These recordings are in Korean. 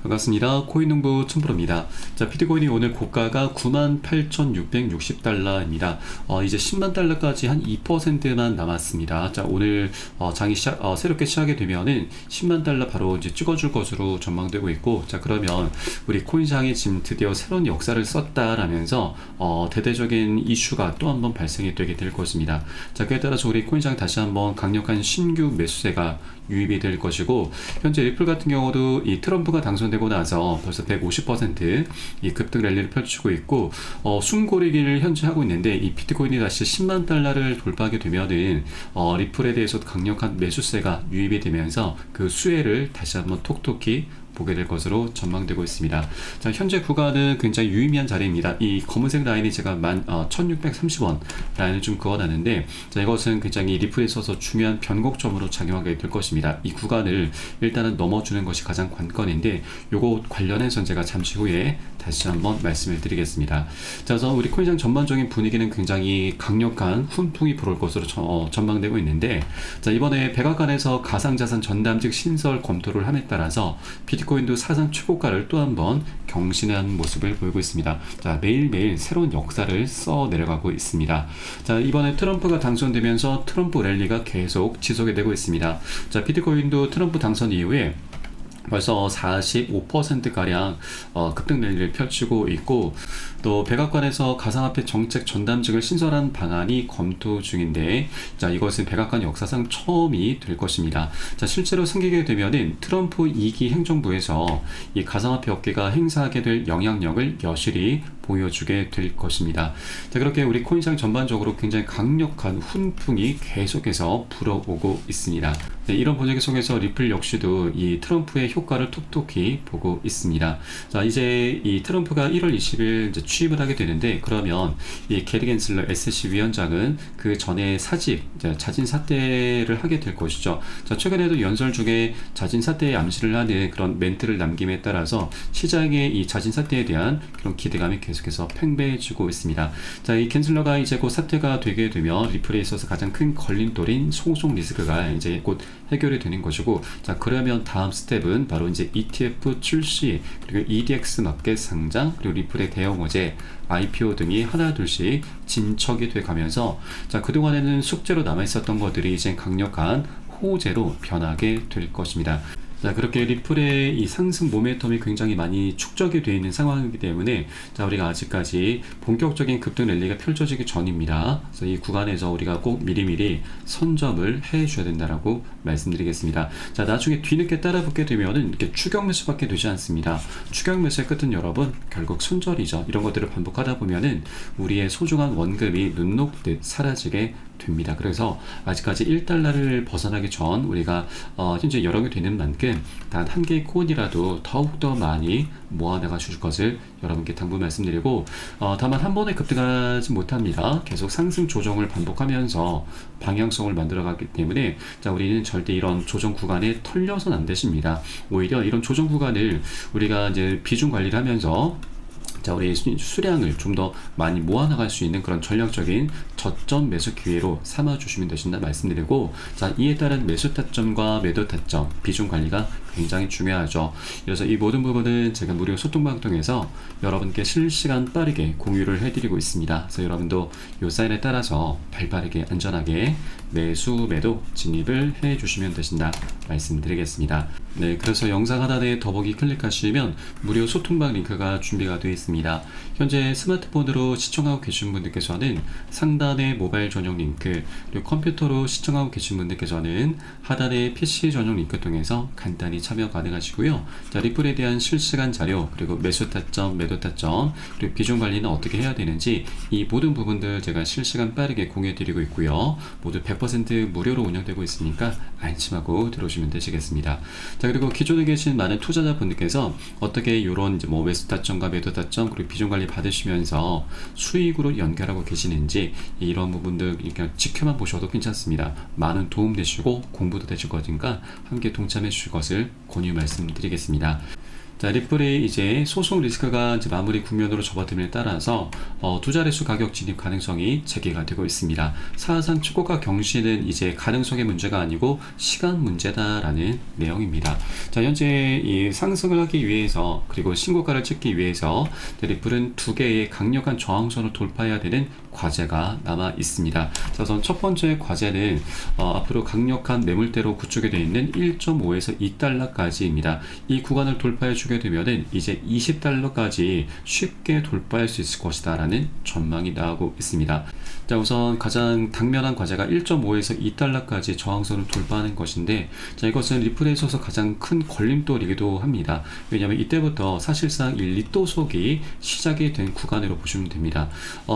반갑습니다. 코인농부 춘프로입니다. 자, 비트코인이 오늘 고가가 98,660달러입니다. 이제 10만 달러까지 한 2%만 남았습니다. 자, 오늘 장이 새롭게 시작이 되면은 10만 달러 바로 이제 찍어줄 것으로 전망되고 있고, 자, 그러면 우리 코인장이 지금 드디어 새로운 역사를 썼다라면서 대대적인 이슈가 또 한번 발생이 되게 될 것입니다. 자, 그에 따라서 우리 코인장 다시 한번 강력한 신규 매수세가 유입이 될 것이고, 현재 리플 같은 경우도 이 트럼프가 당선되고 나서 벌써 150%이 급등 랠리를 펼치고 있고, 숨고르기를 현재 하고 있는데, 이 비트코인이 다시 10만 달러를 돌파하게 되면은 리플에 대해서 강력한 매수세가 유입이 되면서 그 수혜를 다시 한번 톡톡히 보게 될 것으로 전망되고 있습니다. 자, 현재 구간은 굉장히 유의미한 자리입니다. 이 검은색 라인이 제가 1630원 라인을 좀 그어놨는데, 자, 이것은 굉장히 리플에 있어서 중요한 변곡점으로 작용하게 될 것입니다. 이 구간을 일단은 넘어주는 것이 가장 관건인데, 요거 관련해서 제가 잠시 후에 다시 한번 말씀을 드리겠습니다. 자, 그래서 우리 코인장 전반적인 분위기는 굉장히 강력한 훈풍이 불어올 것으로 전망되고 있는데, 자, 이번에 백악관에서 가상자산 전담직 신설 검토를 함에 따라서 비트코인도 사상 최고가를 또 한번 경신한 모습을 보이고 있습니다. 자, 매일매일 새로운 역사를 써 내려가고 있습니다. 자, 이번에 트럼프가 당선되면서 트럼프 랠리가 계속 지속이 되고 있습니다. 자, 비트코인도 트럼프 당선 이후에 벌써 45%가량 급등 랠리를 펼치고 있고, 또 백악관에서 가상화폐 정책 전담직을 신설한 방안이 검토 중인데, 자, 이것은 백악관 역사상 처음이 될 것입니다. 자, 실제로 생기게 되면은 트럼프 2기 행정부에서 이 가상화폐 업계가 행사하게 될 영향력을 여실히 보여주게 될 것입니다. 자, 그렇게 우리 코인시장 전반적으로 굉장히 강력한 훈풍이 계속해서 불어오고 있습니다. 네, 이런 분위기 속에서 리플 역시도 이 트럼프의 효과를 톡톡히 보고 있습니다. 자, 이제 이 트럼프가 1월 20일 이제 취임을 하게 되는데, 그러면 이 게리 겐슬러 SEC 위원장은 그 전에 자진 사퇴를 하게 될 것이죠. 자, 최근에도 연설 중에 자진 사퇴에 암시를 하는 그런 멘트를 남김에 따라서 시장의 이 자진 사퇴에 대한 그런 기대감이 계속해서 팽배해지고 있습니다. 자, 이 겐슬러가 이제 곧 사퇴가 되게 되면 리플에 있어서 가장 큰 걸림돌인 소송 리스크가 이제 곧 해결이 되는 것이고, 자, 그러면 다음 스텝은 바로 이제 ETF 출시, 그리고 EDX 마켓 상장, 그리고 리플의 대형 어제 IPO 등이 하나둘씩 진척이 돼 가면서, 자, 그동안에는 숙제로 남아있었던 것들이 이제 강력한 호재로 변하게 될 것입니다. 자, 그렇게 리플의 이 상승 모멘텀이 굉장히 많이 축적이 되어 있는 상황이기 때문에, 자, 우리가 아직까지 본격적인 급등 랠리가 펼쳐지기 전입니다. 그래서 이 구간에서 우리가 꼭 미리미리 선점을 해 줘야 된다라고 말씀드리겠습니다. 자, 나중에 뒤늦게 따라붙게 되면은 이렇게 추격 매수밖에 되지 않습니다. 추격 매수의 끝은 여러분 결국 손절이죠. 이런 것들을 반복하다 보면은 우리의 소중한 원금이 눈 녹듯 사라지게 됩니다. 그래서 아직까지 1달러를 벗어나기 전 우리가 현재 여력이 되는 만큼 단 한 개의 코인이라도 더욱더 많이 모아나가 주실 것을 여러분께 당부 말씀드리고, 다만 한 번에 급등하지 못합니다. 계속 상승 조정을 반복하면서 방향성을 만들어가기 때문에, 자, 우리는 절대 이런 조정 구간에 털려서는 안 되십니다. 오히려 이런 조정 구간을 우리가 이제 비중 관리를 하면서, 자, 우리 수량을 좀 더 많이 모아나갈 수 있는 그런 전략적인 저점 매수 기회로 삼아주시면 되신다 말씀드리고, 자, 이에 따른 매수 타점과 매도 타점 비중 관리가 굉장히 중요하죠. 그래서 이 모든 부분은 제가 무료 소통방 통해서 여러분께 실시간 빠르게 공유를 해드리고 있습니다. 그래서 여러분도 이 사인에 따라서 발빠르게 안전하게 매수 매도 진입을 해주시면 되신다 말씀드리겠습니다. 네, 그래서 영상 하단에 더보기 클릭하시면 무료 소통방 링크가 준비가 되어 있습니다. 현재 스마트폰으로 시청하고 계신 분들께서는 상단의 모바일 전용 링크, 그리고 컴퓨터로 시청하고 계신 분들께서는 하단의 PC 전용 링크 통해서 간단히 참여 가능하시고요. 자, 리플에 대한 실시간 자료, 그리고 매수 타점, 매도 타점, 그리고 비중 관리는 어떻게 해야 되는지, 이 모든 부분들 제가 실시간 빠르게 공유해 드리고 있고요. 모두 100% 무료로 운영되고 있으니까 안심하고 들어오시면 되시겠습니다. 자, 그리고 기존에 계신 많은 투자자분들께서 어떻게 이런 이제 뭐 매수 타점과 매도 타점, 그리고 비중 관리 받으시면서 수익으로 연결하고 계시는지, 이런 부분들 그냥 지켜만 보셔도 괜찮습니다. 많은 도움 되시고 공부도 되실 거니까 함께 동참해 주실 것을 권유 말씀드리겠습니다. 자, 리플이 이제 소송 리스크가 이제 마무리 국면으로 접어듦에 따라서 두 자릿수 가격 진입 가능성이 제기가 되고 있습니다. 사상 최고가 경신은 이제 가능성의 문제가 아니고 시간 문제다라는 내용입니다. 자, 현재 이 상승을 하기 위해서 그리고 신고가를 찍기 위해서 리플은 두 개의 강력한 저항선을 돌파해야 되는 과제가 남아 있습니다. 자, 우선 첫 번째 과제는 앞으로 강력한 매물대로 구축이 되어 있는 1.5에서 2달러까지입니다. 이 구간을 돌파해 주게 되면은 이제 20달러까지 쉽게 돌파할 수 있을 것이다 라는 전망이 나오고 있습니다. 자, 우선 가장 당면한 과제가 1.5에서 2달러까지 저항선을 돌파하는 것인데, 자, 이것은 리플에 있어서 가장 큰 걸림돌이기도 합니다. 왜냐하면 이때부터 사실상 이 리또속이 시작이 된 구간으로 보시면 됩니다.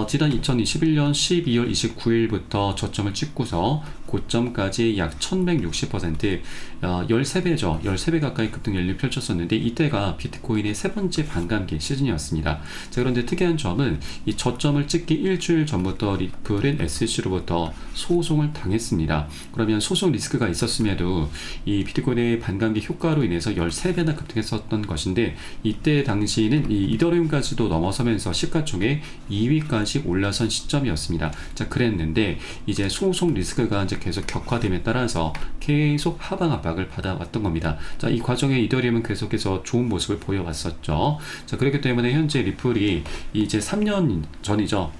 지난 2021년 12월 29일부터 저점을 찍고서 고점까지 약 1160%, 13배죠. 13배 가까이 급등 연립 펼쳤었는데 이때가 비트코인의 세 번째 반감기 시즌이었습니다. 자, 그런데 특이한 점은 이 저점을 찍기 일주일 전부터 리플은 SEC로부터 소송을 당했습니다. 그러면 소송 리스크가 있었음에도 이 비트코인의 반감기 효과로 인해서 13배나 급등했었던 것인데, 이때 당시는 이 이더리움까지도 넘어서면서 시가총액 2위까지 올라선 시점이었습니다. 자, 그랬는데 이제 소송 리스크가 이제 계속 격화됨에 따라서 계속 하방 압박을 받아왔던 겁니다. 자, 이 과정에 이더리움은 계속해서 좋은 모습을 보여왔었죠. 자, 그렇기 때문에 현재 리플이 이제 3년 전이죠.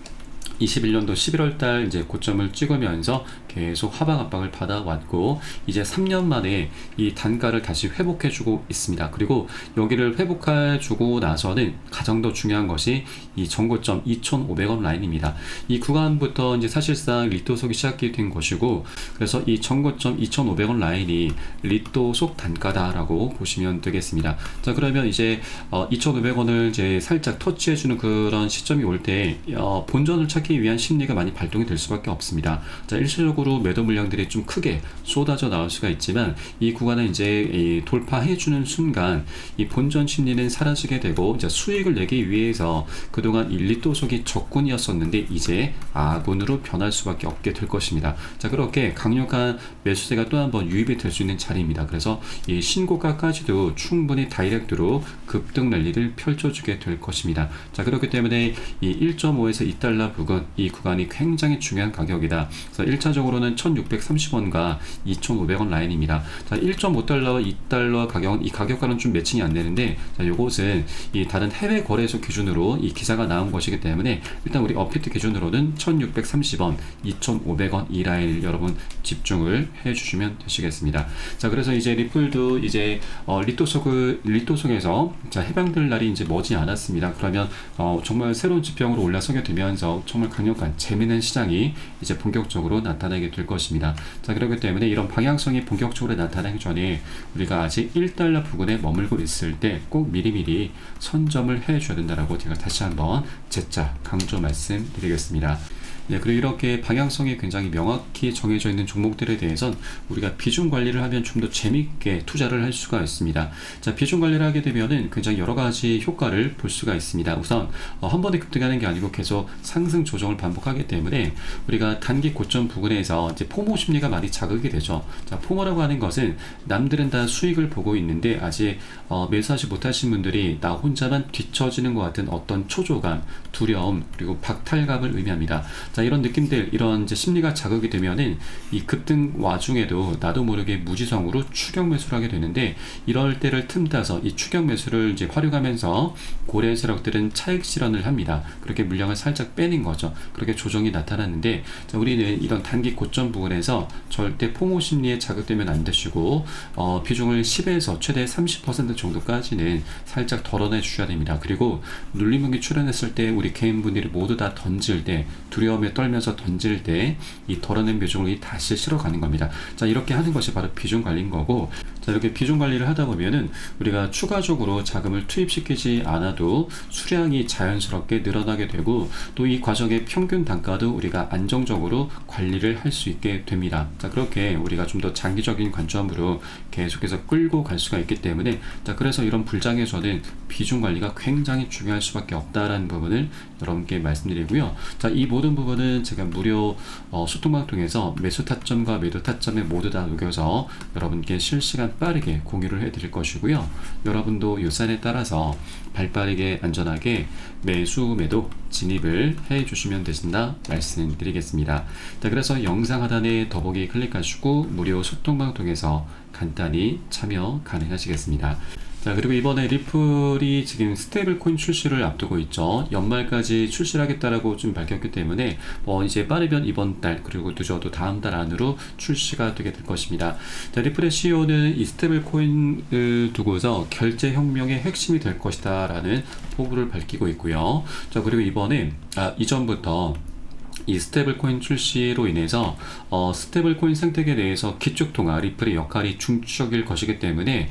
21년도 11월달 이제 고점을 찍으면서 계속 하방 압박을 받아왔고, 이제 3년 만에 이 단가를 다시 회복해주고 있습니다. 그리고 여기를 회복해주고 나서는 가장 더 중요한 것이 이 전고점 2,500원 라인입니다. 이 구간부터 이제 사실상 리또속이 시작이 된 것이고, 그래서 이 전고점 2,500원 라인이 리또속 단가다라고 보시면 되겠습니다. 자, 그러면 이제 2,500원을 이제 살짝 터치해주는 그런 시점이 올 때 본전을 찾기 위한 심리가 많이 발동이 될 수밖에 없습니다. 자, 일시적으로 매도 물량들이 좀 크게 쏟아져 나올 수가 있지만, 이 구간을 이제 돌파해주는 순간 이 본전 심리는 사라지게 되고, 이제 수익을 내기 위해서 그동안 리또속이 적군이었었는데 이제 아군으로 변할 수밖에 없게 될 것입니다. 자, 그렇게 강력한 매수세가 또 한 번 유입이 될 수 있는 자리입니다. 그래서 이 신고가까지도 충분히 다이렉트로 급등 랠리를 펼쳐주게 될 것입니다. 자, 그렇기 때문에 이 1.5에서 2달러 부근, 이 구간이 굉장히 중요한 가격이다. 그래서 1차적으로는 1630원과 2500원 라인입니다. 자, 1.5달러와 2달러 가격은 이 가격과는 좀 매칭이 안 되는데, 자, 요것은 이 다른 해외 거래소 기준으로 이 기사가 나온 것이기 때문에 일단 우리 업비트 기준으로는 1630원, 2500원 이 라인을 여러분 집중을 해 주시면 되시겠습니다. 자, 그래서 이제 리플도 이제 리또속에서 자, 해방될 날이 이제 머지 않았습니다. 그러면 정말 새로운 지평으로 올라서게 되면서 정말 강력한 재미있는 시장이 이제 본격적으로 나타나게 될 것입니다. 자, 그렇기 때문에 이런 방향성이 본격적으로 나타나기 전에 우리가 아직 1달러 부근에 머물고 있을 때 꼭 미리미리 선점을 해줘야 된다라고 제가 다시 한번 재차 강조 말씀드리겠습니다. 네, 그리고 이렇게 방향성이 굉장히 명확히 정해져 있는 종목들에 대해서는 우리가 비중 관리를 하면 좀 더 재밌게 투자를 할 수가 있습니다. 자, 비중 관리를 하게 되면은 굉장히 여러 가지 효과를 볼 수가 있습니다. 우선 한 번에 급등하는 게 아니고 계속 상승 조정을 반복하기 때문에 우리가 단기 고점 부근에서 이제 포모 심리가 많이 자극이 되죠. 자, 포모라고 하는 것은 남들은 다 수익을 보고 있는데 아직 매수하지 못하신 분들이 나 혼자만 뒤처지는 것 같은 어떤 초조감, 두려움, 그리고 박탈감을 의미합니다. 자, 이런 느낌들, 이런 이제 심리가 자극이 되면은 이 급등 와중에도 나도 모르게 무지성으로 추격 매수를 하게 되는데, 이럴 때를 틈타서 이 추격 매수를 이제 활용하면서 고래 세력들은 차익 실현을 합니다. 그렇게 물량을 살짝 빼는 거죠. 그렇게 조정이 나타났는데, 자, 우리는 이런 단기 고점 부분에서 절대 포모 심리에 자극되면 안 되시고 비중을 10에서 최대 30% 정도까지는 살짝 덜어내 주셔야 됩니다. 그리고 눌림목이 출현했을 때 우리 개인분들이 모두 다 던질 때, 두려움에 떨면서 던질 때 이 덜어낸 비중을 다시 실어가는 겁니다. 자, 이렇게 하는 것이 바로 비중 관리인 거고, 자, 이렇게 비중 관리를 하다 보면은 우리가 추가적으로 자금을 투입시키지 않아도 수량이 자연스럽게 늘어나게 되고, 또 이 과정의 평균 단가도 우리가 안정적으로 관리를 할 수 있게 됩니다. 자, 그렇게 우리가 좀 더 장기적인 관점으로 계속해서 끌고 갈 수가 있기 때문에, 자, 그래서 이런 불장에서는 비중 관리가 굉장히 중요할 수밖에 없다라는 부분을 여러분께 말씀드리고요. 자, 이 모든 부분은 CEO는 제가 무료 소통방 통해서 매수 타점과 매도 타점에 모두 다 녹여서 여러분께 실시간 빠르게 공유를 해드릴 것이고요. 여러분도 요산에 따라서 발빠르게 안전하게 매수 매도 진입을 해 주시면 되신다 말씀드리겠습니다. 자, 그래서 영상 하단에 더보기 클릭하시고 무료 소통방 통해서 간단히 참여 가능하시겠습니다. 자, 그리고 이번에 리플이 지금 스테이블 코인 출시를 앞두고 있죠. 연말까지 출시를 하겠다라고 좀 밝혔기 때문에 이제 빠르면 이번 달 그리고 늦어도 다음 달 안으로 출시가 되게 될 것입니다. 자, 리플의 CEO는 이 스테이블 코인을 두고서 결제 혁명의 핵심이 될 것이다 라는 포부를 밝히고 있고요. 자, 그리고 이번에 이전부터 이 스테이블 코인 출시로 인해서 스테이블 코인 생태계 내에서 기축통화 리플의 역할이 중추적일 것이기 때문에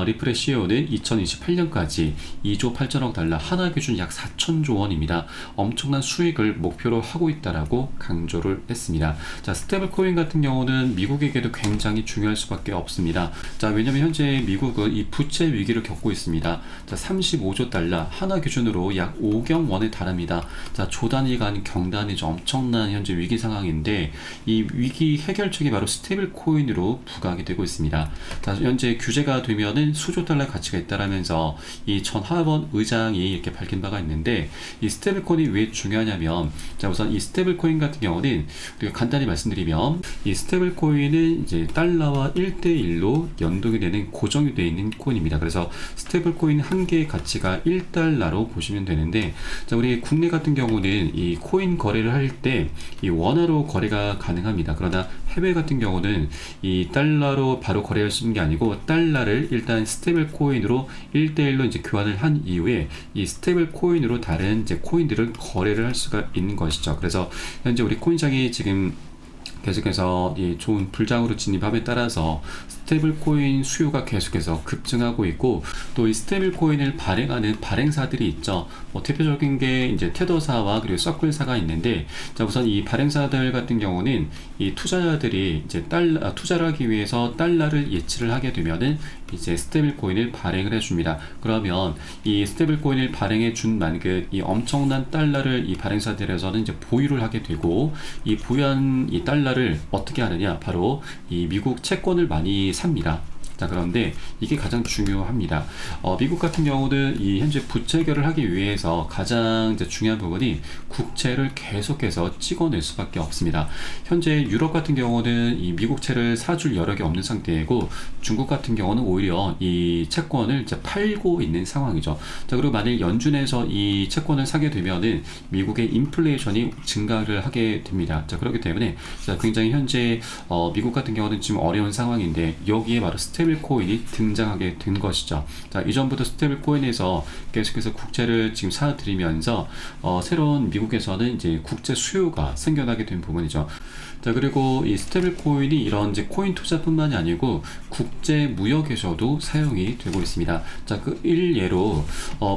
리플의 CEO는 2028년까지 2조 8천억 달러, 하나 기준 약 4천조 원입니다. 엄청난 수익을 목표로 하고 있다라고 강조를 했습니다. 자, 스테이블 코인 같은 경우는 미국에게도 굉장히 중요할 수밖에 없습니다. 자, 왜냐면 현재 미국은 이 부채 위기를 겪고 있습니다. 자, 35조 달러, 하나 기준으로 약 5경 원에 달합니다. 자, 조 단위 간 경단이죠. 엄청난 현재 위기 상황인데 이 위기 해결책이 바로 스테이블 코인으로 부각이 되고 있습니다. 자, 현재 규제가 되면은 수조 달러 가치가 있다라면서 이 전 하원 의장이 이렇게 밝힌 바가 있는데 이 스테이블 코인이 왜 중요하냐면, 자, 우선 이 스테이블 코인 같은 경우는 우리가 간단히 말씀드리면 이 스테이블 코인은 이제 달러와 1대1로 연동이 되는 고정이 되어 있는 코인입니다. 그래서 스테이블 코인 한 개의 가치가 1달러로 보시면 되는데, 자, 우리 국내 같은 경우는 이 코인 거래를 할 때 이 원화로 거래가 가능합니다. 그러나 해외 같은 경우는 이 달러로 바로 거래할 수 있는 게 아니고 달러를 일단 스테이블 코인으로 1대1로 이제 교환을 한 이후에 이 스테이블 코인으로 다른 이제 코인들을 거래를 할 수가 있는 것이죠. 그래서 현재 우리 코인장이 지금 계속해서 이 좋은 불장으로 진입함에 따라서 스테이블 코인 수요가 계속해서 급증하고 있고, 또 이 스테이블 코인을 발행하는 발행사들이 있죠. 대표적인 게 이제 테더사와 그리고 서클사가 있는데, 자, 우선 이 발행사들 같은 경우는 이 투자자들이 이제 투자를 하기 위해서 달러를 예치를 하게 되면은 이제 스테이블 코인을 발행을 해줍니다. 그러면 이 스테이블 코인을 발행해 준 만큼 이 엄청난 달러를 이 발행사들에서는 이제 보유를 하게 되고, 이 보유한 이 달러를 어떻게 하느냐, 바로 이 미국 채권을 많이 삽니다. 자, 그런데 이게 가장 중요합니다. 미국 같은 경우는 이 현재 부채 해결을 하기 위해서 가장 이제 중요한 부분이 국채를 계속해서 찍어낼 수밖에 없습니다. 현재 유럽 같은 경우는 이 미국채를 사줄 여력이 없는 상태이고, 중국 같은 경우는 오히려 이 채권을 이제 팔고 있는 상황이죠. 자, 그리고 만일 연준에서 이 채권을 사게 되면은 미국의 인플레이션이 증가를 하게 됩니다. 자, 그렇기 때문에 굉장히 현재 미국 같은 경우는 지금 어려운 상황인데, 여기에 바로 스테이블 코인이 등장하게 된 것이죠. 자, 이전부터 스테이블 코인에서 계속해서 국채를 지금 사들이면서 새로운 미국에서는 이제 국제 수요가 생겨나게 된 부분이죠. 자, 그리고 이 스테이블 코인이 이런 이제 코인 투자뿐만이 아니고 국제 무역에서도 사용이 되고 있습니다. 자, 그 일예로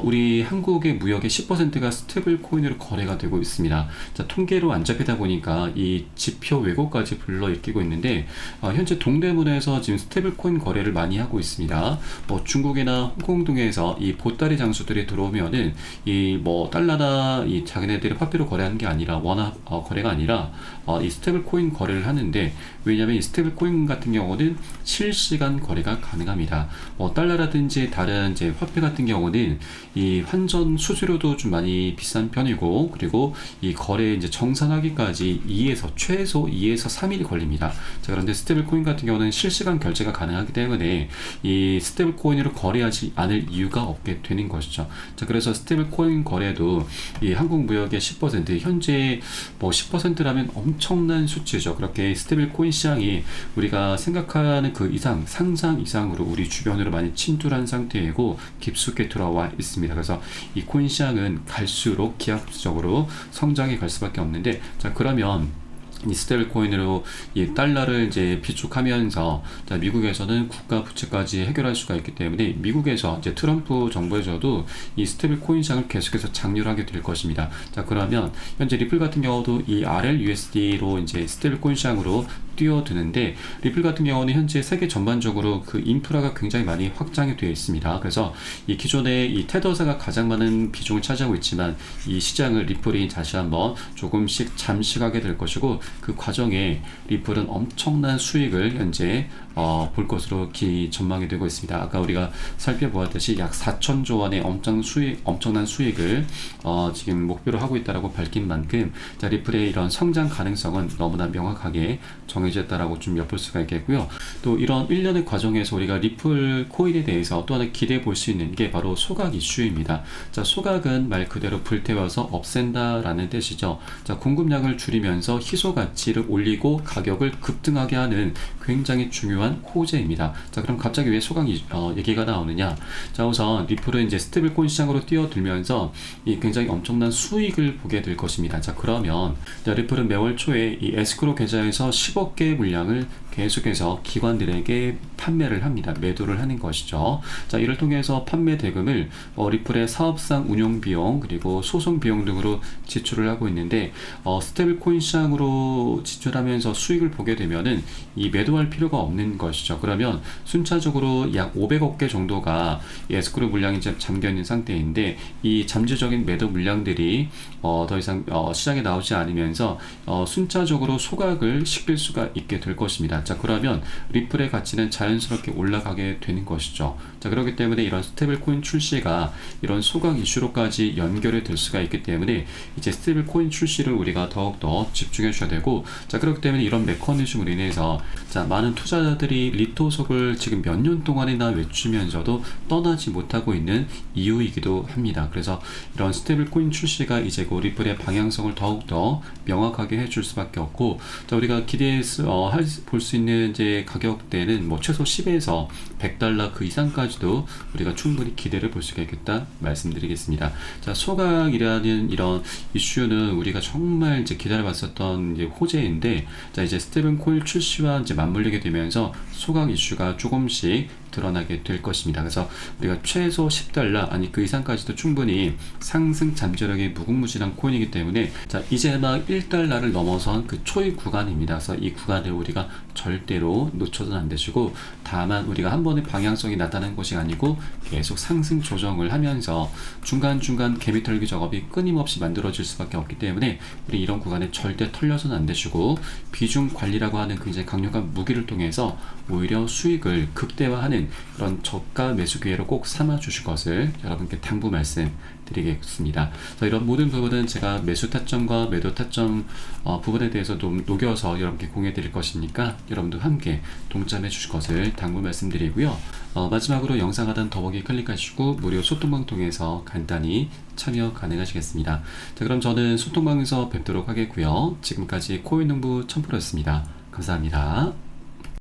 우리 한국의 무역의 10%가 스테이블 코인으로 거래가 되고 있습니다. 자, 통계로 안 잡히다 보니까 이 지표 왜곡까지 불러일으키고 있는데, 현재 동대문에서 지금 스테이블 코인 거래를 많이 하고 있습니다. 중국이나 홍콩 등에서 이 보따리 장수들이 들어오면은 이 달러나 이 자기네들이 화폐로 거래하는 게 아니라 원화 거래가 아니라 이 스테이블 코인 거래를 하는데, 왜냐하면 이 스테이블 코인 같은 경우는 실시간 거래가 가능합니다. 달러라든지 다른 이제 화폐 같은 경우는 이 환전 수수료도 좀 많이 비싼 편이고, 그리고 이 거래 이제 정산하기까지 최소 2에서 3일이 걸립니다. 자, 그런데 스테이블 코인 같은 경우는 실시간 결제가 가능하기 때문에 이 스테이블 코인으로 거래하지 않을 이유가 없게 되는 것이죠. 자, 그래서 스테이블 코인 거래도 이 한국 무역의 10%, 현재 10%라면 엄청난 수치죠. 그렇게 스테이블 코인 시장이 우리가 생각하는 그 이상, 상상 이상으로 우리 주변으로 많이 침투한 상태이고 깊숙이 들어와 있습니다. 그래서 이 코인 시장은 갈수록 기하급수적으로 성장해 갈 수밖에 없는데, 자, 그러면 이 스테이블 코인으로 이 달러를 이제 비축하면서, 자, 미국에서는 국가 부채까지 해결할 수가 있기 때문에 미국에서 이제 트럼프 정부에서도 이 스테이블 코인 시장을 계속해서 장려하게 될 것입니다. 자, 그러면 현재 리플 같은 경우도 이 RLUSD로 이제 스테이블 코인 시장으로 뛰어드는데 리플 같은 경우는 현재 세계 전반적으로 그 인프라가 굉장히 많이 확장이 되어 있습니다. 그래서 이 기존의 이 테더사가 가장 많은 비중을 차지하고 있지만 이 시장을 리플이 다시 한번 조금씩 잠식하게 될 것이고 그 과정에 리플은 엄청난 수익을 현재 볼 것으로 전망이 되고 있습니다. 아까 우리가 살펴보았듯이 약 4천조 원의 엄청난 수익을 지금 목표로 하고 있다라고 밝힌 만큼 자, 리플의 이런 성장 가능성은 너무나 명확하게 정해졌다라고 좀 엿볼 수가 있겠고요. 또 이런 1년의 과정에서 우리가 리플 코인에 대해서 또 하나 기대해 볼 수 있는 게 바로 소각 이슈입니다. 자, 소각은 말 그대로 불태워서 없앤다라는 뜻이죠. 자, 공급량을 줄이면서 희소 가치를 올리고 가격을 급등하게 하는 굉장히 중요한 호재입니다. 자, 그럼 갑자기 왜 소각 얘기가 나오느냐? 자, 우선 리플은 이제 스테이블코인 시장으로 뛰어들면서 이 굉장히 엄청난 수익을 보게 될 것입니다. 자, 그러면 자, 리플은 매월 초에 이 에스크로 계좌에서 10억 개의 물량을 계속해서 기관들에게 판매를 합니다. 매도를 하는 것이죠. 자, 이를 통해서 판매 대금을 리플의 사업상 운용 비용 그리고 소송 비용 등으로 지출을 하고 있는데 스테이블 코인 시장으로 지출하면서 수익을 보게 되면은 이 매도할 필요가 없는 것이죠. 그러면 순차적으로 약 500억 개 정도가 에스크로 물량이 잠겨 있는 상태인데 이 잠재적인 매도 물량들이 더 이상 시장에 나오지 않으면서 순차적으로 소각을 시킬 수가 있게 될 것입니다. 자, 그러면 리플의 가치는 자연스럽게 올라가게 되는 것이죠. 자, 그렇기 때문에 이런 스테이블 코인 출시가 이런 소각 이슈로까지 연결이 될 수가 있기 때문에 이제 스테이블 코인 출시를 우리가 더욱더 집중해 줘야 되고, 자, 그렇기 때문에 이런 메커니즘으로 인해서 자, 많은 투자자들이 리토석을 지금 몇 년 동안이나 외치면서도 떠나지 못하고 있는 이유이기도 합니다. 그래서 이런 스테이블 코인 출시가 이제 리플의 방향성을 더욱더 명확하게 해줄 수밖에 없고, 자, 우리가 볼 수 있는 이제 가격대는 뭐 최소 10에서 $100 그 이상까지도 우리가 충분히 기대를 볼 수가 있겠다 말씀드리겠습니다. 자, 소각이라는 이런 이슈는 우리가 정말 이제 기다려봤었던 이제 호재인데, 자, 이제 스테이블 코인 출시와 이제 맞물리게 되면서 소각 이슈가 조금씩 드러나게 될 것입니다. 그래서 우리가 최소 $10 아니 그 이상까지도 충분히 상승 잠재력이 무궁무진한 코인이기 때문에 자, 이제 막 $1를 넘어선 그 초입 구간입니다. 그래서 이 구간을 우리가 절대로 놓쳐서는 안 되시고, 다만 우리가 한 번의 방향성이 나타나는 것이 아니고 계속 상승 조정을 하면서 중간중간 개미털기 작업이 끊임없이 만들어질 수밖에 없기 때문에 우리 이런 구간에 절대 털려서는 안 되시고 비중 관리라고 하는 굉장히 강력한 무기를 통해서 오히려 수익을 극대화하는 그런 저가 매수 기회로 꼭 삼아 주실 것을 여러분께 당부 말씀드리겠습니다. 이런 모든 부분은 제가 매수 타점과 매도 타점 부분에 대해서 좀 녹여서 여러분께 공유해 드릴 것이니까 여러분도 함께 동참해 주실 것을 당부 말씀드리고요. 마지막으로 영상 하단 더보기 클릭하시고 무료 소통방 통해서 간단히 참여 가능하시겠습니다. 자, 그럼 저는 소통방에서 뵙도록 하겠고요. 지금까지 코인농부 첨프로였습니다. 감사합니다.